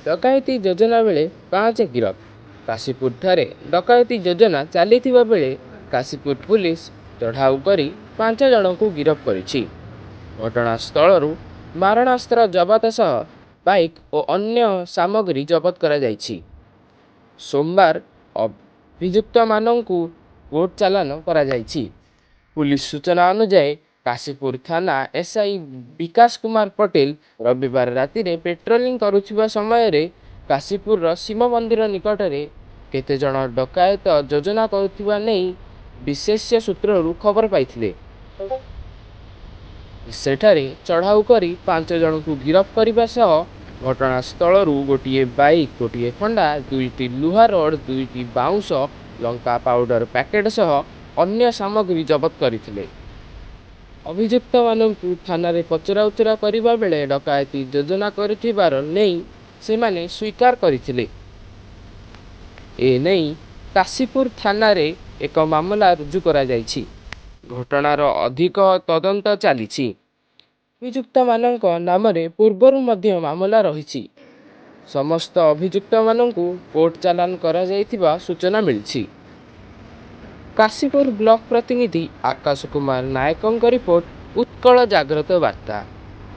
ଡକାୟତି ଯୋଜନା ବେଳେ 5 ଗିରଫ। କାଶୀପୁରଠାରେ ଡକାୟତି ଯୋଜନା ଚାଲିଥିବା ବେଳେ କାଶୀପୁର ପୁଲିସ ଚଢ଼ାଉ କରି 5 ଜଣଙ୍କୁ ଗିରଫ କରିଛି। ଘଟଣାସ୍ଥଳରୁ ମାରଣାସ୍ତ୍ର ଜବତ ସହ ବାଇକ୍ ଓ ଅନ୍ୟ ସାମଗ୍ରୀ ଜବତ କରାଯାଇଛି। ସୋମବାର ଅଭିଯୁକ୍ତମାନଙ୍କୁ କୋର୍ଟ ଚାଲାଣ କରାଯାଇଛି। ପୁଲିସ ସୂଚନା ଅନୁଯାୟୀ କାଶୀପୁର ଥାନା ଏସ୍ଆଇ ବିକାଶ କୁମାର ପଟେଲ ରବିବାର ରାତିରେ ପେଟ୍ରୋଲିଂ କରୁଥିବା ସମୟରେ କାଶୀପୁରର ଶିବ ମନ୍ଦିର ନିକଟରେ କେତେଜଣ ଡକାୟତ ଯୋଜନା କରୁଥିବା ନେଇ ବିଶେଷ ସୂତ୍ରରୁ ଖବର ପାଇଥିଲେ। ସେଠାରେ ଚଢ଼ାଉ କରି 5 ଜଣଙ୍କୁ ଗିରଫ କରିବା ସହ ଘଟଣାସ୍ଥଳରୁ ଗୋଟିଏ ବାଇକ୍, ଗୋଟିଏ ଖଣ୍ଡା, 2ଟି ଲୁହା ରଡ୍, 2ଟି ବାଉଁଶ ଲଙ୍କା ପାଉଡର ପ୍ୟାକେଟ୍ ସହ ଅନ୍ୟ ସାମଗ୍ରୀ ଜବତ କରିଥିଲେ। ଅଭିଯୁକ୍ତମାନଙ୍କୁ ଥାନାରେ ପଚରାଉଚରା କରିବା ବେଳେ ଡକାୟତି ଯୋଜନା କରିଥିବାର ନେଇ ସେମାନେ ସ୍ୱୀକାର କରିଥିଲେ। ଏନେଇ କାଶୀପୁର ଥାନାରେ ଏକ ମାମଲା ରୁଜୁ କରାଯାଇଛି। ଘଟଣାର ଅଧିକ ତଦନ୍ତ ଚାଲିଛି। ଅଭିଯୁକ୍ତମାନଙ୍କ ନାମରେ ପୂର୍ବରୁ ମଧ୍ୟ ମାମଲା ରହିଛି। ସମସ୍ତ ଅଭିଯୁକ୍ତମାନଙ୍କୁ କୋର୍ଟ ଚାଲାଣ କରାଯାଇଥିବା ସୂଚନା ମିଳିଛି। କାଶୀପୁର ବ୍ଲକ ପ୍ରତିନିଧି ଆକାଶ କୁମାର ନାୟକଙ୍କ ରିପୋର୍ଟ, ଉତ୍କଳ ଜାଗ୍ରତ ବାର୍ତ୍ତା।